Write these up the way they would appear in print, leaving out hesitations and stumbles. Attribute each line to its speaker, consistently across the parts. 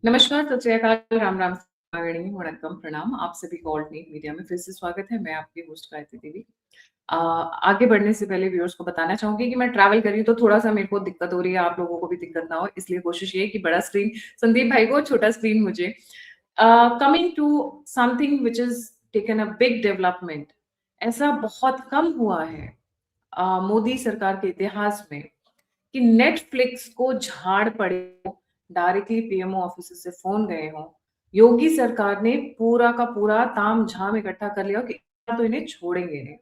Speaker 1: नमस्कार, सत श्री अकाल, राम राम, सागणी, वणक्कम, प्रणाम। आप सभी को ऑल्टरनेट मीडिया में फिर से स्वागत है। मैं आपकी होस्ट गायत्री देवी। आगे बढ़ने से पहले व्यूअर्स को बताना चाहूंगी कि मैं ट्रैवल कर रही हूँ तो थोड़ा-सा मेरे को दिक्कत हो रही है, आप लोगों को भी दिक्कत ना हो, इसलिए कोशिश ये है कि बड़ा स्क्रीन संदीप भाई को, छोटा स्क्रीन मुझे। Coming to something which is taken a big development, ऐसा बहुत कम हुआ है मोदी सरकार के इतिहास में कि नेटफ्लिक्स को झाड़ पड़े हो, डायरेक्टली पीएमओ ऑफिस से फोन गए हो, योगी सरकार ने पूरा का पूरा ताम झाम इकट्ठा कर लिया कि तो इन्हें छोड़ेंगे नहीं।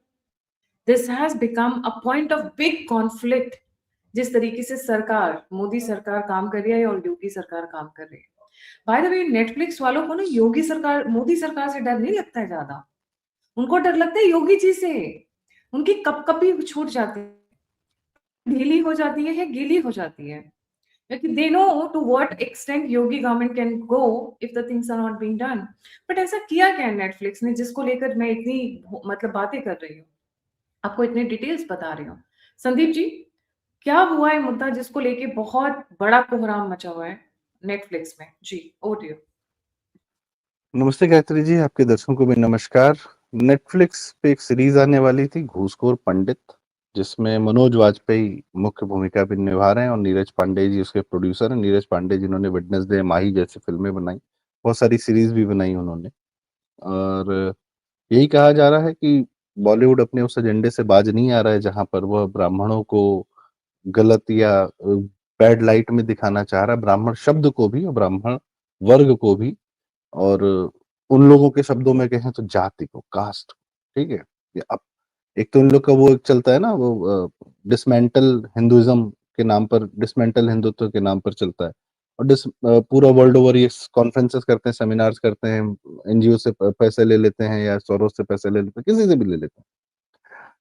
Speaker 1: This has become a point of big conflict. जिस तरीके से सरकार, मोदी सरकार काम कर रही है और योगी सरकार काम कर रही है। बाय द वे, नेटफ्लिक्स वालों को ना योगी सरकार, मोदी सरकार से डर नहीं लगता है ज्यादा, उनको डर लगता है योगी जी से। उनकी कप कपी छूट जाती है, ढीली हो जाती है या गीली हो जाती है, like they know to what extent yogi government can go if the things are not being done. But ऐसा किया क्या नेटफ्लिक्स ने जिसको लेकर मैं इतनी मतलब बातें कर रही हूँ, आपको इतने डिटेल्स बता रही हूँ। संदीप जी, क्या हुआ है मुद्दा जिसको लेके बहुत बड़ा कोहराम मचा हुआ है नेटफ्लिक्स में? जी, ओवर टू यू।
Speaker 2: नमस्ते गायत्री जी, आपके दर्शकों को भी नमस्कार। नेटफ्लिक्स पे एक सीरीज आने वाली थी घूसखोर पंडित, जिसमें मनोज वाजपेयी मुख्य भूमिका भी निभा रहे हैं और नीरज पांडे जी उसके प्रोड्यूसर हैं। नीरज पांडे जिन्होंने वेडनेसडे, माही जैसी फिल्में बनाई, बहुत सारी सीरीज भी बनाई उन्होंने। और यही कहा जा रहा है कि बॉलीवुड अपने उस एजेंडे से बाज नहीं आ रहा है जहां पर वह ब्राह्मणों को गलत या बैड लाइट में दिखाना चाह रहा है, ब्राह्मण शब्द को भी और ब्राह्मण वर्ग को भी, और उन लोगों के शब्दों में कहें तो जाति को, कास्ट, ठीक है। ये अब एक तो इन लोग का वो एक चलता है ना, वो डिसमेंटल हिंदुइज्म के नाम पर, डिसमेंटल हिंदुत्व के नाम पर चलता है। और पूरा वर्ल्ड ओवर ये कॉन्फ्रेंसेस करते हैं, सेमिनार्स करते हैं, एनजीओ से पैसे ले लेते हैं या सोरोस से पैसे ले लेते हैं, किसी से भी ले लेते हैं।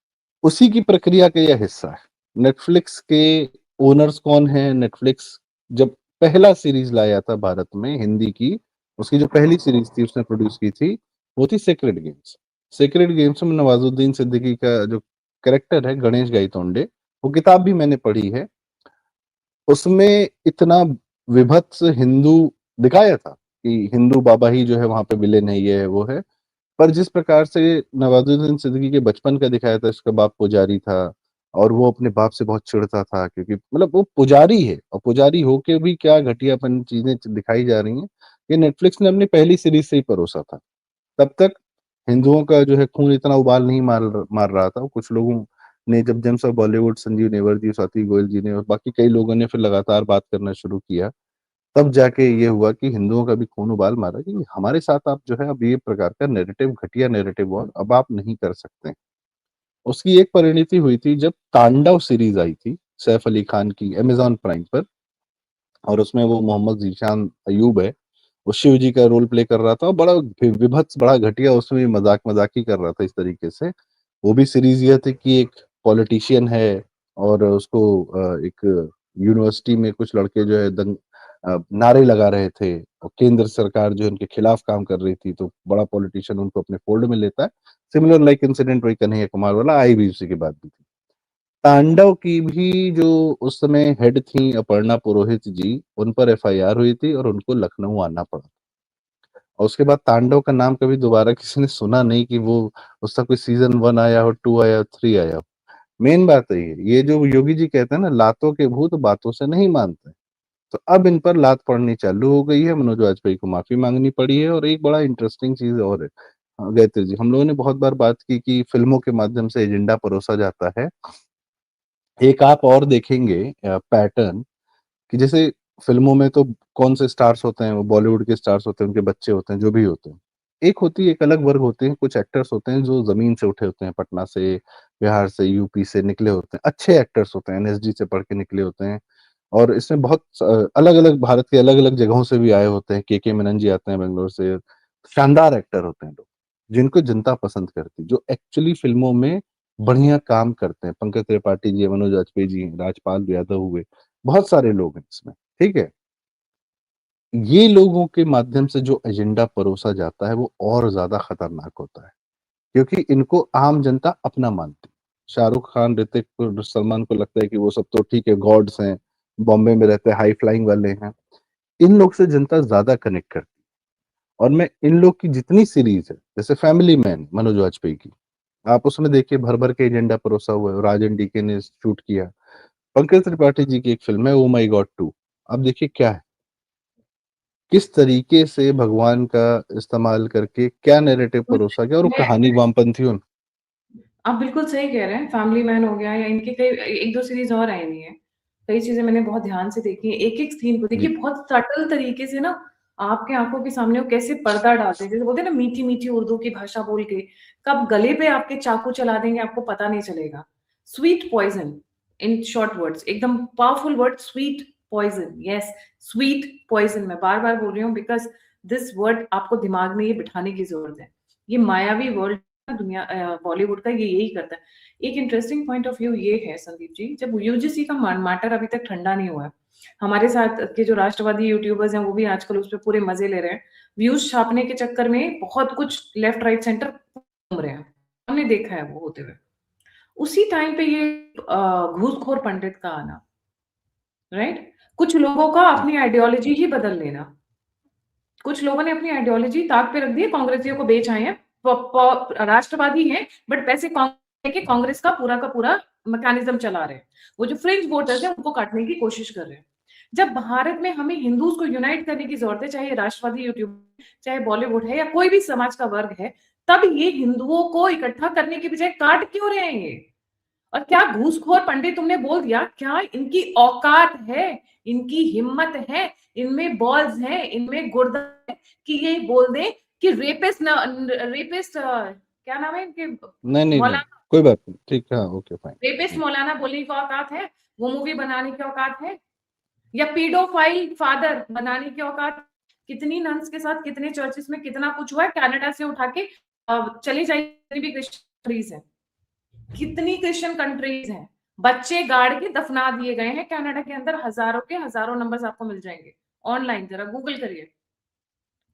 Speaker 2: उसी की प्रक्रिया का यह हिस्सा है। नेटफ्लिक्स के ओनर्स कौन है? नेटफ्लिक्स जब पहला सीरीज लाया था भारत में हिंदी की, उसकी जो पहली सीरीज थी उसने प्रोड्यूस की थी, वो थी सेक्रेड गेम्स। सेक्रेड गेम्स में नवाजुद्दीन सिद्दीकी का जो कैरेक्टर है, गणेश गाइतोंडे, वो किताब भी मैंने पढ़ी है। उसमें इतना विभत्स हिंदू दिखाया था कि हिंदू बाबा ही जो है वहां पे विलेन है, ये है वो है। पर जिस प्रकार से नवाजुद्दीन सिद्दीकी के बचपन का दिखाया था, उसका बाप पुजारी था और वो अपने बाप से बहुत चिढ़ता था, क्योंकि मतलब वो पुजारी है और पुजारी होके भी क्या घटियापन चीजें दिखाई जा रही हैं। ये नेटफ्लिक्स ने अपनी पहली सीरीज से ही परोसा था। तब तक हिंदुओं का जो है खून इतना उबाल नहीं मार मार रहा था। कुछ लोगों ने, जब जेम्स ऑफ बॉलीवुड, संजीव नेवर जी, स्वाति गोयल जी ने और बाकी कई लोगों ने फिर लगातार बात करना शुरू किया, तब जाके ये हुआ कि हिंदुओं का भी खून उबाल मारा कि हमारे साथ आप जो है अब ये प्रकार का नैरेटिव, घटिया नैरेटिव और अब आप नहीं कर सकते। उसकी एक परिणति हुई थी जब तांडव सीरीज आई थी सैफ अली खान की अमेजॉन प्राइम पर, और उसमें वो मोहम्मद जीशान अयूब है, वो शिव जी का रोल प्ले कर रहा था और बड़ा विभत्स, बड़ा घटिया उसमें मजाक मजाक ही कर रहा था इस तरीके से। वो भी सीरीज यह थी कि एक पॉलिटिशियन है और उसको एक यूनिवर्सिटी में कुछ लड़के जो है नारे लगा रहे थे और केंद्र सरकार जो है उनके खिलाफ काम कर रही थी, तो बड़ा पॉलिटिशियन उनको अपने फोल्ड में लेता है। सिमिलर लाइक इंसिडेंट वही कन्हैया कुमार वाला आई भी उसी के बाद भी थी। तांडव की भी जो उस समय हेड थी अपर्णा पुरोहित जी, उन पर एफआईआर हुई थी और उनको लखनऊ आना पड़ा। और उसके बाद तांडव का नाम कभी दोबारा किसी ने सुना नहीं कि वो उसका कोई सीजन 1 आया हो, 2 आया हो, 3 आया हो। मेन बात यही है, ये जो योगी जी कहते हैं ना, लातों के भूत बातों से नहीं मानते, तो अब इन पर लात पड़नी चालू हो गई है। मनोज वाजपेयी को माफी मांगनी पड़ी है। और एक बड़ा इंटरेस्टिंग चीज और है, गायत्री जी, हम लोगों ने बहुत बार बात की कि फिल्मों के माध्यम से एजेंडा परोसा जाता है। एक आप और देखेंगे पैटर्न, कि जैसे फिल्मों में तो कौन से स्टार्स होते हैं, वो बॉलीवुड के स्टार्स होते हैं, उनके बच्चे होते हैं, जो भी होते हैं। एक होती है, एक अलग वर्ग होते हैं, कुछ एक्टर्स होते हैं जो जमीन से उठे होते हैं, पटना से, बिहार से, यूपी से निकले होते हैं, अच्छे एक्टर्स होते हैं, एनएसडी से पढ़ के निकले होते हैं। और इसमें बहुत अलग अलग, भारत के अलग अलग जगहों से भी आए होते हैं। के मेनन जी आते हैं बेंगलोर से। शानदार एक्टर होते हैं लोग, जिनको जनता पसंद करती, जो एक्चुअली फिल्मों में बढ़िया काम करते हैं। पंकज त्रिपाठी जी, मनोज वाजपेयी जी हैं, राजपाल यादव हुए, बहुत सारे लोग हैं इसमें, ठीक है। ये लोगों के माध्यम से जो एजेंडा परोसा जाता है वो और ज्यादा खतरनाक होता है, क्योंकि इनको आम जनता अपना मानती है। शाहरुख खान, ऋतिक, सलमान को लगता है कि वो सब तो ठीक है, गॉड्स हैं, बॉम्बे में रहते हैं, हाई फ्लाइंग वाले हैं। इन लोग से जनता ज्यादा कनेक्ट करती है। और मैं इन लोग की जितनी सीरीज है, जैसे फैमिली मैन मनोज वाजपेयी की, आप उसमें देखिए भर भर के एजेंडा परोसा हुआ है, राजन डीके ने शूट किया। पंकज त्रिपाठी जी की एक फिल्म है ओ माई गॉड 2, अब देखिए क्या है, किस तरीके से भगवान का इस्तेमाल करके क्या नैरेटिव परोसा गया, और वो
Speaker 1: मैं
Speaker 2: कहानी वामपंथी उन
Speaker 1: आप बिल्कुल सही कह रहे हैं, फैमिली मैन हो गया या इनकी कई 1-2 सीरीज़ और आई हुई हैं। कई चीज़ें मैंने बहुत ध्यान से देखी हैं, एक-एक सीन को देखिए
Speaker 2: जी
Speaker 1: बहुत सटल तरीके से ना आपके आँखों के सामने वो कैसे पर्दा डालते हैं। जैसे बोलते हैं ना मीठी-मीठी उर्दू की भाषा बोल के, कब गले पे आपके चाकू चला देंगे आपको पता नहीं चलेगा। Sweet poison in short words, एकदम powerful word sweet poison, yes sweet poison मैं बार-बार बोल रही हूँ बिकॉज़ दिस वर्ड आपको दिमाग में ये बिठाने की ज़रूरत है। ये मायावी वर्ल्ड दुनिया बॉलीवुड का ये यही करता है। एक इंटरेस्टिंग पॉइंट ऑफ व्यू ये है संदीप जी, जब यूजीसी का मैटर अभी तक ठंडा नहीं हुआ है, हमारे साथ के जो राष्ट्रवादी यूट्यूबर्स हैं, वो भी आजकल उस पे पूरे मज़े ले रहे हैं। व्यूज़ छापने के चक्कर में बहुत कुछ लेफ्ट, राइट, सेंटर घूम रहे हैं। हमने देखा है वो होते हुए। उसी टाइम पे ये घूसखोर पंडित का आना, राइट? कुछ लोगों का अपनी आइडियोलॉजी ही बदल लेना। कुछ लोगों ने अपनी आइडियोलॉजी ताक पे रख दी है, कांग्रेसियों को बेच आए हैं। राष्ट्रवादी हैं, बट पैसे कांग्रेस कांग्रेस का पूरा मैकेनिज्म चला रहे हैं। वो जो फ्रिंज वोटर्स हैं, उनको काटने की कोशिश कर रहे हैं। जब भारत में हमें हिंदूज को यूनाइट करने की जरूरत है, चाहे राष्ट्रवादी यूट्यूब, चाहे बॉलीवुड है या कोई भी समाज का वर्ग है, तब ये हिंदुओं को इकट्ठा करने की बजाय काट क्यों रहे हैं ये? और क्या घूसखोर पंडित तुमने बोल दिया, क्या इनकी औकात है, इनकी हिम्मत है, इनमें बॉल्स है, इनमें गुर्दा है कि ये बोल दे कि रेपिस्ट क्या नाम है इनके,
Speaker 2: नहीं नहीं नहीं,
Speaker 1: मौलाना,
Speaker 2: कोई बात नहीं, ठीक है, ओके
Speaker 1: रेपिस्ट
Speaker 2: फाइन।
Speaker 1: मौलाना बोलने की औकात है, वो मूवी बनाने की औकात है, या पीडोफाइल फादर बनाने की औकात? कितनी नन्स के साथ कितने चर्चेस में कितना कुछ हुआ है, कनाडा से उठा के चली जाइए भी क्रिश्चियन है, कितनी क्रिश्चियन कंट्रीज हैं, बच्चे गाड़ के दफना दिए गए हैं कनाडा के अंदर, हजारों के हजारों नंबर्स आपको मिल जाएंगे ऑनलाइन, जरा गूगल करिए।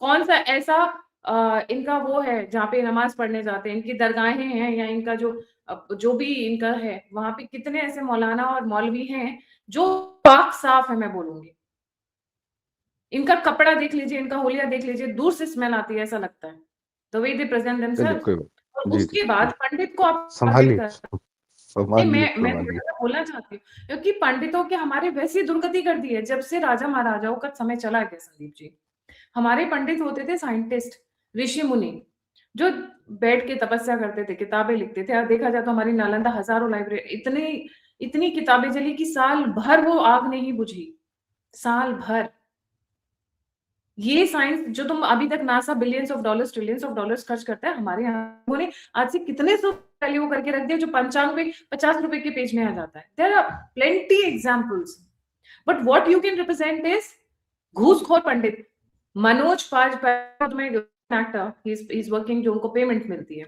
Speaker 1: कौन सा ऐसा इनका वो है जहाँ पे नमाज पढ़ने जाते हैं, इनकी दरगाहें हैं, या इनका जो जो भी इनका है, वहां पे कितने ऐसे मौलाना और मौलवी हैं जो पाक साफ है, मैं बोलूंगी। इनका कपड़ा देख लीजिए, इनका होलिया देख लीजिए, दूर से स्मेल आती है, ऐसा लगता है द वे दे प्रेजेंट
Speaker 2: चलिए
Speaker 1: देमसेल्व्स।
Speaker 2: कोई बात,
Speaker 1: और
Speaker 2: जी जी
Speaker 1: उसके बाद
Speaker 2: जी,
Speaker 1: पंडित को आप टारगेट
Speaker 2: संभालिए
Speaker 1: कर, नहीं,
Speaker 2: संभालिए
Speaker 1: मैं
Speaker 2: संभालिए।
Speaker 1: थोड़ा-सा बोलना चाहती हूँ, क्योंकि पंडितों के हमारे वैसी दुर्गति कर दी है, जब से राजा महाराजाओं का समय चला गया संदीप जी। हमारे पंडित होते थे साइंटिस्ट, ऋषि-मुनि, जो बैठ के तपस्या करते थे, किताबें लिखते थे। और देखा जाए तो हमारी नालंदा हज़ारों लाइब्रेरी, इतनी इतनी किताबें जली कि साल भर वो आग नहीं बुझी, साल भर। ये साइंस जो तुम अभी तक NASA billions of dollars, trillions of dollars खर्च करता है, हमारे यहाँ उन्होंने आज से कितने सौ वैल्यू करके रख दिया, जो पंचांग में ₹50 के पेज में आ जाता है। There are plenty examples, but what you can represent is Ghooskhor Pandit. Manoj Bajpayee में एक्टर, ही इज वर्किंग, जो उनको पेमेंट मिलती है,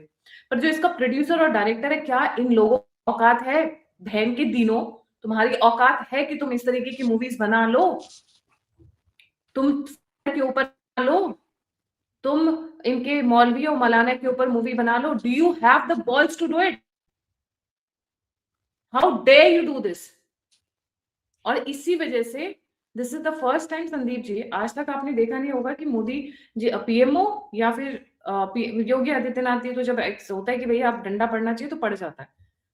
Speaker 1: पर जो इसका प्रोड्यूसर और डायरेक्टर है, क्या इन लोगों की औकात है? बहन के दिनों, तुम्हारी औकात है कि तुम इस तरीके की मूवीज बना लो? तुम के ऊपर बना लो, तुम इनके मौलवी और मौलाना के ऊपर मूवी बना लो। Do you have the balls to do it? How dare you do this? और इसी वजह से this is the first time Sandeep ji, आज तक आपने देखा नहीं होगा कि मोदी जी पीएमओ या फिर योगी आदित्यनाथ जी, तो जब होता है कि भैया आप डंडा पड़ना चाहिए तो पड़ जाता है,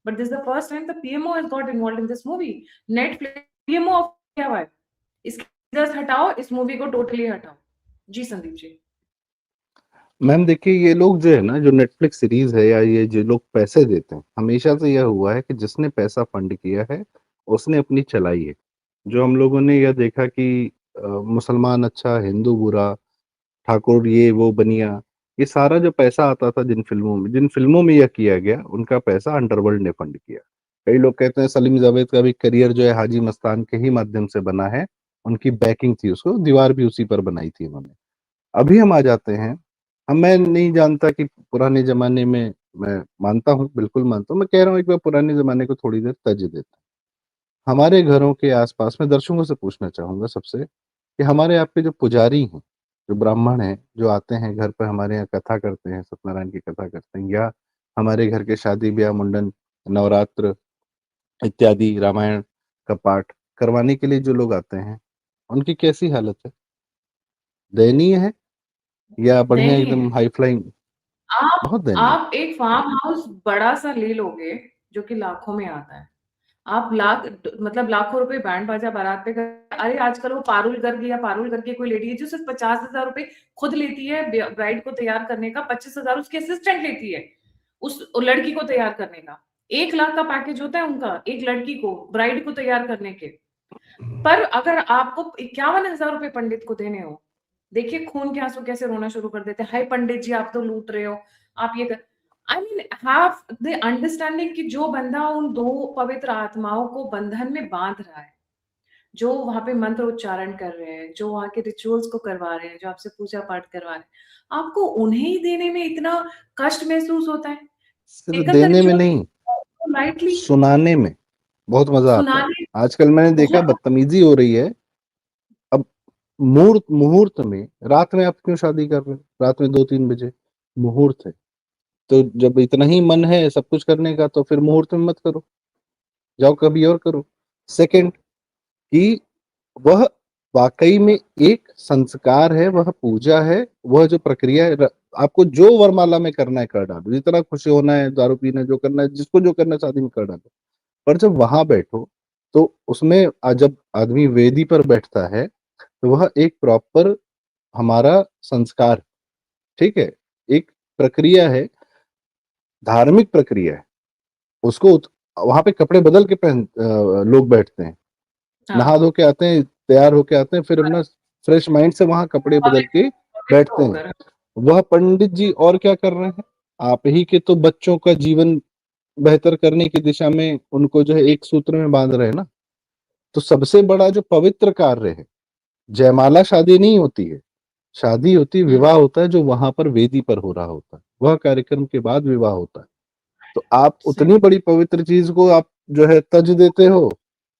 Speaker 1: but this the first time the PMO has got involve in this movie. Netflix PMO of क्या हुआ है, इसके हटाओ, इस मूवी को टोटली हटाओ। जी संदीप जी।
Speaker 2: मैम देखिए, ये लोग जो है ना, जो नेटफ्लिक्स सीरीज है या ये जो लोग पैसे देते हैं, हमेशा से यह हुआ है कि जिसने पैसा फंड किया है उसने अपनी चलाई है। जो हम लोगों ने यह देखा कि मुसलमान अच्छा हिंदू बुरा, ठाकुर ये वो बनिया, ये सारा जो पैसा आता था जिन फिल्मों में यह किया गया, उनका पैसा अंडरवर्ल्ड ने फंड किया। कई लोग कहते हैं सलीम जावेद का भी करियर जो है हाजी मस्तान के ही माध्यम से बना है, उनकी बैकिंग थी, उसको दीवार भी उसी पर बनाई थी उन्होंने। अभी हम आ जाते हैं, हम मैं नहीं जानता कि पुराने ज़माने में, मैं मानता हूँ, बिल्कुल मानता हूँ, मैं कह रहा हूँ एक बार पुराने ज़माने को थोड़ी देर तज देते हैं। हमारे घरों के आस-पास मैं दर्शकों से पूछना चाहूँगा सबसे कि हमारे आपके जो पुजारी हैं, जो ब्राह्मण हैं, जो आते हैं घर पे हमारे यहाँ कथा करते हैं, सत्यनारायण की कथा करते हैं, या हमारे घर के शादी-ब्याह, मुंडन, नवरात्र इत्यादि रामायण का पाठ करवाने के लिए जो लोग आते हैं, उनकी कैसी हालत है? दयनीय है या बढ़िया
Speaker 1: दयनीय है।
Speaker 2: एकदम हाई फ्लाइंग?
Speaker 1: आप
Speaker 2: बहुत दयनीय।
Speaker 1: आप एक फार्म हाउस बड़ा-सा ले लोगे, जो कि लाखों में आता है। आप मतलब लाखों रुपए बैंड बाजा बारात पे अरे आजकल वो पारुल गर्ग या पारुल करके कोई लेडी है जो सिर्फ 50,000 रुपए खुद लेती है ब्राइड को तैयार करने का, 25,000 उसकी असिस्टेंट लेती है उस लड़की को तैयार करने का। 1 लाख का पैकेज होता है उनका एक लड़की को ब्राइड को तैयार करने के। पर अगर आपको 51,000 रुपए पंडित को देने हो, देखिए खून के आंसू कैसे रोना शुरू कर देते हैं। हाय पंडित जी आप तो लूट रहे हो, आप ये कर I mean have the understanding कि जो बंदा उन 2 पवित्र आत्माओं को बंधन में बांध रहा है, जो वहां पे मंत्र उच्चारण कर रहे हैं, जो वहां के रिचुअल्स को करवा रहे हैं, जो आपसे पूजा पाठ करवा रहे हैं, आपको उन्हें ही देने में इतना कष्ट महसूस होता है।
Speaker 2: सिर्फ
Speaker 1: टेकन द
Speaker 2: देने में
Speaker 1: रिचुअल
Speaker 2: नहीं,
Speaker 1: लाइटली,
Speaker 2: सुनाने में बहुत मजा आता है।
Speaker 1: सुनाने
Speaker 2: आजकल मैंने देखा
Speaker 1: बहुत
Speaker 2: बदतमीजी हो रही है। अब मुहूर्त मुहूर्त में, रात में आप क्यों शादी कर रहे हो? रात में 2-3 बजे मुहूर्त है, तो जब इतना ही मन है सब कुछ करने का तो फिर मुहूर्त में मत करो, जाओ कभी और करो। सेकंड, कि वह वाकई में एक संस्कार है, वह पूजा है, वह जो प्रक्रिया है, आपको जो वरमाला में करना है कर डालो, जितना खुश होना है, दारू पीना है, जो करना है, जिसको जो करना है शादी में कर डालो। पर जब वहां बैठो तो उसमें जब आदमी वेदी पर बैठता है तो वह एक प्रॉपर हमारा संस्कार, ठीक है, एक प्रक्रिया है, धार्मिक प्रक्रिया है। उसको वहां पे कपड़े बदल के लोग बैठते हैं, नहा
Speaker 1: हाँ,
Speaker 2: धो के आते हैं, तैयार होके आते हैं, फिर अपना फ्रेश माइंड से वहां कपड़े बदल
Speaker 1: पवित्र
Speaker 2: के
Speaker 1: पवित्र
Speaker 2: बैठते हैं।
Speaker 1: होकर।
Speaker 2: वह पंडित जी और क्या कर रहे हैं? आप ही के तो बच्चों का जीवन बेहतर करने की दिशा में उनको जो है एक सूत्र में बांध रहे हैं ना। तो सबसे बड़ा जो पवित्र कार्य है, जयमाला शादी नहीं होती है, शादी होती है,
Speaker 1: हुँ,
Speaker 2: विवाह होता है जो वहां पर वेदी पर हो रहा होता है, वह कार्यक्रम के बाद विवाह होता है। तो आप
Speaker 1: सही।
Speaker 2: उतनी बड़ी पवित्र चीज को आप जो है तज देते हो,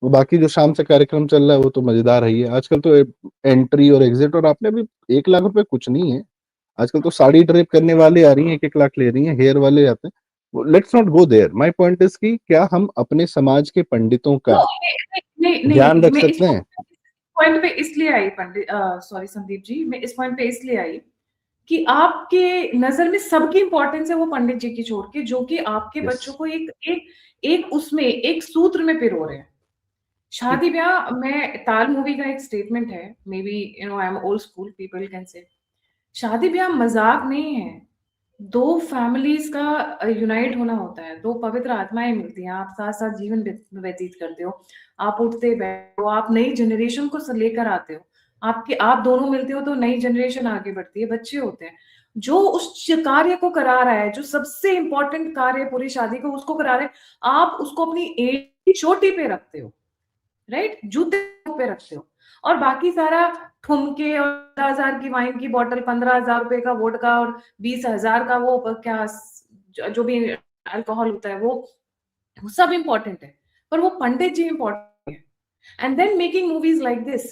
Speaker 2: वो बाकी जो शाम से कार्यक्रम चल रहा है वो तो मजेदार है ही है। आजकल तो एंट्री और एग्जिट, और आपने अभी 1 लाख रुपए कुछ नहीं है। आजकल तो साड़ी ड्रेप करने वाले आ रही हैं, 1-1 लाख ले रही हैं, हेयर वाले आते हैं। Let's not go there. My point is कि क्या हम अपने समाज के पंडितों
Speaker 1: नो
Speaker 2: का
Speaker 1: नहीं, नहीं,
Speaker 2: ध्यान
Speaker 1: नहीं,
Speaker 2: रख
Speaker 1: मैं इस
Speaker 2: सकते हैं?
Speaker 1: पॉइंट पे इसलिए आई सॉरी संदीप जी, मैं इस पॉइंट पे इसलिए आई कि आपके नज़र में सबकी इम्पोर्टेंस है वो पंडित जी की छोड़ के, जो कि आपके
Speaker 2: यस।
Speaker 1: बच्चों को एक एक एक उसमें एक सूत्र में पिरो रहे हैं। शादी-ब्याह में ताल मूवी का एक स्टेटमेंट है, maybe I am old school people can say शादी-ब्याह मज़ाक नहीं है। 2 फैमिलीज़ का यूनाइट होना होता है, 2 पवित्र आत्माएँ मिलती हैं, आप साथ-साथ जीवन व्यतीत करते हो। आप उठते-बैठते हो, आप नई जनरेशन को लेकर आते हो। आप दोनों मिलते हो तो नई जनरेशन आगे बढ़ती है, बच्चे होते हैं। जो उस कार्य को करा रहा है, जो सबसे इम्पोर्टेंट कार्य है पूरी शादी का, उसको करा रहे हैं, आप उसको अपनी एज की चोटी पे रखते हो। राइट? जूते पे रखते हो और बाकी सारा ठुमके और 15,000 की वाइन की बॉटल, 15,000 रुपए का वोडका और 20,000 का वो क्या जो भी अल्कोहल होता है वो सब इम्पोर्टेंट है। पर वो पंडित जी इम्पोर्टेंट है। And then making movies like this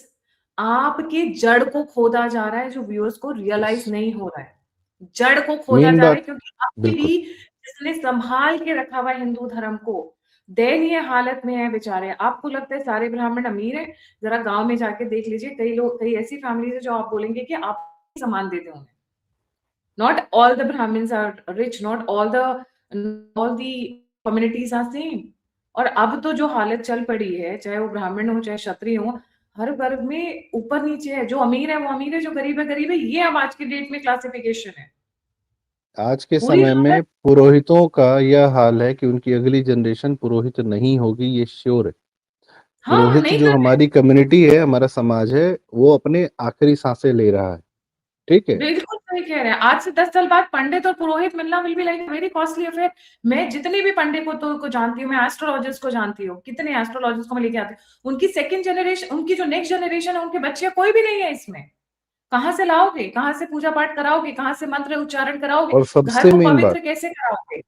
Speaker 1: आपके जड़ को खोदा जा रहा है जो व्यूअर्स को
Speaker 2: यस।
Speaker 1: रियलाइज नहीं हो रहा है। जड़ को खोदा
Speaker 2: मेन
Speaker 1: जा रहा है
Speaker 2: बात।
Speaker 1: क्योंकि अभी
Speaker 2: बिल्कुल।
Speaker 1: भी जिसने संभाल के रखा हुआ है हिंदू धर्म को दयनीय हालत में है बेचारे। आपको लगता है सारे ब्राह्मण अमीर हैं? ज़रा गाँव में जाके देख लीजिए, कई ऐसी फैमिलीज़ है जो आप बोलेंगे कि आप सामान देते होंगे। Not all the Brahmins are rich, not all the communities are same. और अब तो जो हालत चल पड़ी है, चाहे वो ब्राह्मण हो, चाहे क्षत्रिय हो, हर वर्ग में ऊपर-नीचे है। जो अमीर है वो अमीर है, जो गरीब है गरीब है। ये अब आज की डेट में क्लासिफिकेशन है।
Speaker 2: आज के
Speaker 1: पूरी
Speaker 2: समय
Speaker 1: हालत
Speaker 2: में पुरोहितों का यह हाल है कि उनकी अगली जनरेशन पुरोहित नहीं होगी, ये श्योर है।
Speaker 1: हाँ,
Speaker 2: पुरोहित
Speaker 1: नहीं
Speaker 2: जो
Speaker 1: कर रहे।
Speaker 2: हमारी कम्युनिटी है, हमारा समाज है, वो अपने आखिरी सांसें ले रहा है। ठीक है?
Speaker 1: बिल्कुल सही कह रहे हैं। आज से 10 साल बाद पंडित और पुरोहित मिलना will be like very costly affair. मैं जितने भी पंडितों को जानती हूँ, मैं एस्ट्रोलॉजर्स को जानती हूँ, कितने एस्ट्रोलॉजर्स को मैं लेके आती हूँ। उनकी सेकंड जनरेशन उनकी जो नेक्स्ट जनरेशन है, उनके बच्चे कोई भी नहीं है इसमें। कहाँ से लाओगे? कहाँ से पूजा पाठ कराओगे? कहाँ से मंत्र उच्चारण कराओगे?
Speaker 2: और
Speaker 1: घर
Speaker 2: सबसे
Speaker 1: को
Speaker 2: मेन बात,
Speaker 1: पवित्र कैसे कराओगे?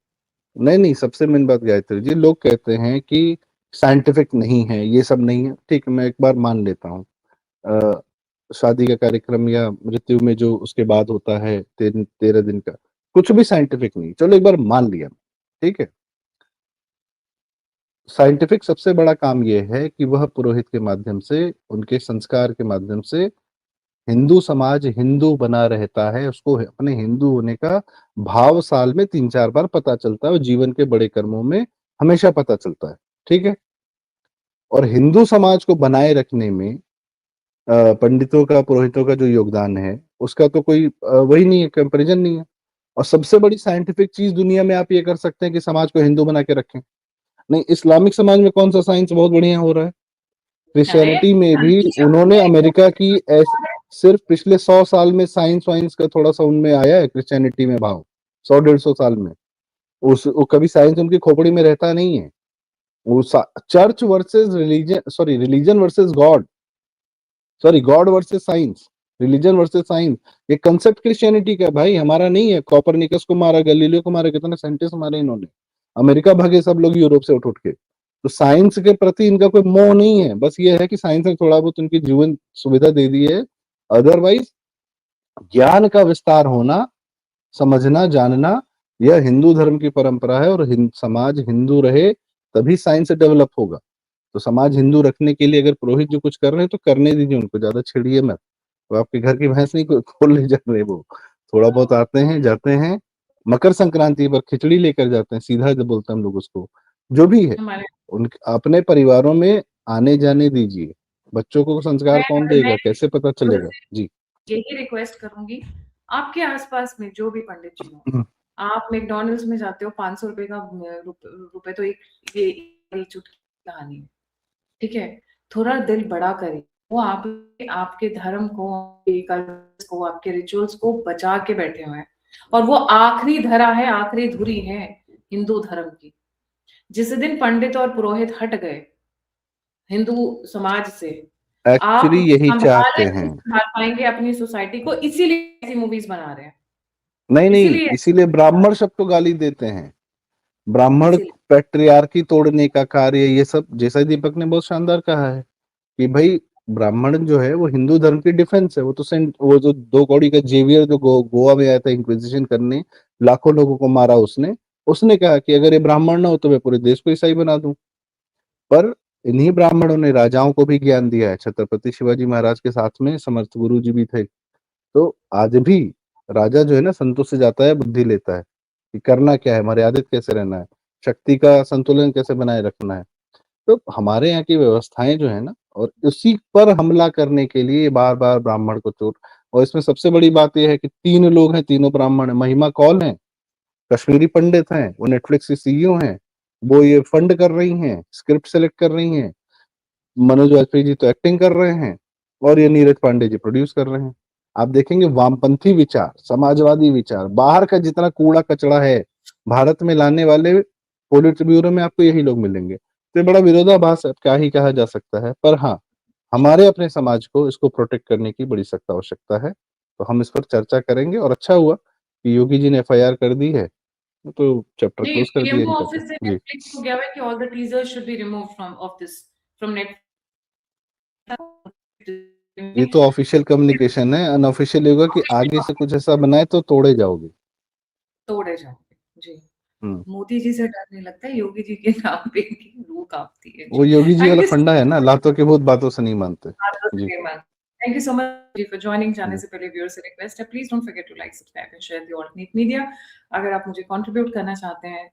Speaker 2: नहीं, नहीं, सबसे मेन बात गायत्री जी, लोग कहते हैं कि साइंटिफिक नहीं है, ये सब नहीं है। ठीक है, मैं एक बार मान लेता हूँ। अ, शादी का कार्यक्रम या मृत्यु में जो उसके बाद होता है 13 दिन का, कुछ भी साइंटिफिक नहीं। चलो एक बार मान लिया, ठीक है। साइंटिफिक सबसे बड़ा काम ये है कि वह पुरोहित के माध्यम से, उनके संस्कार के माध्यम से हिंदू समाज हिंदू बना रहता है, उसको अपने हिंदू होने का भाव साल में 3-4 बार पता चलता है और जीवन के बड़े कर्मों में हमेशा पता चलता है। ठीक है? और हिंदू समाज को बनाए रखने में पंडितों का, पुरोहितों का जो योगदान है, उसका तो कोई वही नहीं है, कंपैरिजन नहीं है। और सबसे बड़ी साइंटिफिक चीज़ दुनिया में आप ये कर सकते हैं कि समाज को हिंदू बना के रखें। नहीं, इस्लामिक समाज में कौन-सा साइंस बहुत बढ़िया हो रहा है?
Speaker 1: अरे
Speaker 2: क्रिश्चियनिटी में भी उन्होंने अमेरिका की सिर्फ पिछले 100 साल में साइंस वाइंस का थोड़ा-सा उनमें आया है क्रिश्चियनिटी में भाव, 100 150 साल में। वो कभी साइंस उनकी खोपड़ी में रहता नहीं है। वो church versus religion versus God, sorry God versus science, religion versus science, ये कंसेप्ट क्रिश्चियनिटी का है भाई, हमारा नहीं है। कोपरनिकस को मारा, गैलीलियो को मारा, कितने साइंटिस्ट मारे इन्होंने। अमेरिका भागे सब लोग यूरोप से उठ के। तो साइंस के प्रति इनका कोई मोह नहीं है, बस ये है कि साइंस ने थोड़ा बहुत उनकी जीवन सुविधा दे दी है। अदरवाइज ज्ञान का विस्तार होना, समझना, जानना, यह हिंदू धर्म की परंपरा है। और समाज हिंदू रहे तभी साइंस डेवलप होगा। तो समाज हिंदू रखने के लिए अगर पुरोहित जो कुछ कर रहे हैं तो करने दीजिए उनको, ज्यादा छेड़िए मत। वो आपके घर की भैंस नहीं खोल ले जा रहे, वो थोड़ा बहुत आते हैं जाते हैं। मकर संक्रांति पर खिचड़ी लेकर जाते हैं, सीधा जो बोलते हैं हम लोग उसको, जो भी है
Speaker 1: हमारे
Speaker 2: उन अपने परिवारों में आने जाने दीजिए। बच्चों को संस्कार कौन
Speaker 1: मैं
Speaker 2: देगा, कैसे पता चलेगा? जी।
Speaker 1: यही रिक्वेस्ट करूंगी, आपके आसपास में जो भी पंडित जी हो,
Speaker 2: हम्म,
Speaker 1: आप मैकडॉनल्ड्स में जाते हो, 500 रुपए का रुपए तो एक चुटकी की कहानी है। ठीक है, थोड़ा दिल बड़ा करिए। वो आपके धर्म को, आपके कल्चर को, आपके रिचुअल्स को बचा के बैठे हुए हैं, और वो आखिरी धरा है, आखिरी धुरी है हिंदू धर्म की। जिस दिन पंडित और पुरोहित हट गए हिंदू समाज से, आप
Speaker 2: एक्चुअली यही चाहते हैं।
Speaker 1: संभाल पाएंगे अपनी सोसाइटी को, इसीलिए ऐसी मूवीज बना रहे हैं।
Speaker 2: नहीं नहीं,
Speaker 1: इसीलिए
Speaker 2: इसीलिए ब्राह्मण सबको गाली देते हैं। ब्राह्मण
Speaker 1: इसीलिए
Speaker 2: पैट्रियार्की तोड़ने का कार्य, ये सब जैसा दीपक ने बहुत शानदार कहा है कि भाई ब्राह्मण जो है वो हिंदू धर्म की डिफेंस है। वो तो सेंट, वो जो 2 कौड़ी का जेवियर जो गोवा में आया था इंक्विजिशन करने, लाखों लोगों को मारा उसने। उसने कहा कि अगर ये ब्राह्मण ना हो तो मैं पूरे देश को ईसाई बना दूं। पर इन्हीं ब्राह्मणों ने राजाओं को भी ज्ञान दिया है। छत्रपति शिवाजी महाराज के साथ में समर्थ गुरु जी भी थे। तो आज भी राजा जो है ना, संतों से जाता है, बुद्धि लेता है कि करना क्या है, मर्यादित कैसे रहना है, शक्ति का संतुलन कैसे बनाए रखना है। तो हमारे यहाँ की व्यवस्थाएं जो है ना, और उसी पर हमला करने के लिए बार बार ब्राह्मण को चोट। और इसमें सबसे बड़ी बात यह है कि 3 लोग हैं, तीनों ब्राह्मण है। महिमा कौल है, कश्मीरी पंडित हैं, वो नेटफ्लिक्स की सीईओ हैं, वो ये फंड कर रही हैं, स्क्रिप्ट सेलेक्ट कर रही हैं। मनोज वाजपेयी जी तो एक्टिंग कर रहे हैं, और ये नीरज पांडे जी प्रोड्यूस कर रहे हैं। आप देखेंगे वामपंथी विचार, समाजवादी विचार, बाहर का जितना कूड़ा कचड़ा है भारत में लाने वाले पोलिट ब्यूरो में आपको यही लोग मिलेंगे। तो ये बड़ा विरोधाभास है, क्या ही कहा जा सकता है। पर हाँ, हमारे अपने समाज को इसको प्रोटेक्ट करने की बड़ी सख्त आवश्यकता है। तो हम इस पर चर्चा करेंगे, और अच्छा हुआ कि योगी जी ने एफआईआर कर दी है, तो चैप्टर
Speaker 1: नहीं,
Speaker 2: क्लोज कर दिया
Speaker 1: पीएमओ
Speaker 2: इनका तो।
Speaker 1: ऑफिस से
Speaker 2: जी।
Speaker 1: नेटफ्लिक्स को गया है कि all the teasers should be remove from of this from
Speaker 2: ये तो
Speaker 1: नेटफ्लिक्स।
Speaker 2: ऑफिशियल कम्युनिकेशन है, अनऑफिशियल होगा कि आगे से कुछ ऐसा बनाए तो तोड़े जाओगे।
Speaker 1: तोड़े जाओगे जी।
Speaker 2: हम्म।
Speaker 1: मोदी जी से डर नहीं लगता, योगी जी के नाम पे इनकी रूह कांपती है
Speaker 2: वो
Speaker 1: जी।
Speaker 2: योगी जी
Speaker 1: थैंक
Speaker 2: वाला
Speaker 1: यू
Speaker 2: फंडा है ना, लातों के भूत बातों से नहीं मानते। जी।
Speaker 1: थैंक यू सो मच जी फॉर ज्वाइनिंग। जाने
Speaker 2: जी।
Speaker 1: से पहले व्यूअर्स से रिक्वेस्ट है, please don't forget to like, subscribe and share the alternate media. अगर आप मुझे कंट्रीब्यूट करना चाहते हैं,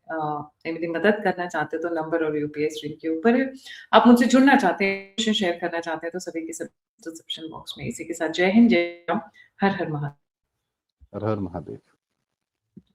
Speaker 1: मेरी मदद करना चाहते हैं, तो नंबर और यूपीआई स्क्रीन के ऊपर है। आप मुझसे जुड़ना चाहते हैं, शेयर करना चाहते हैं, तो सभी के सब डिस्क्रिप्शन बॉक्स में। इसी के साथ जय हिंद, जय राम, हर हर महादेव।
Speaker 2: हर हर महादेव।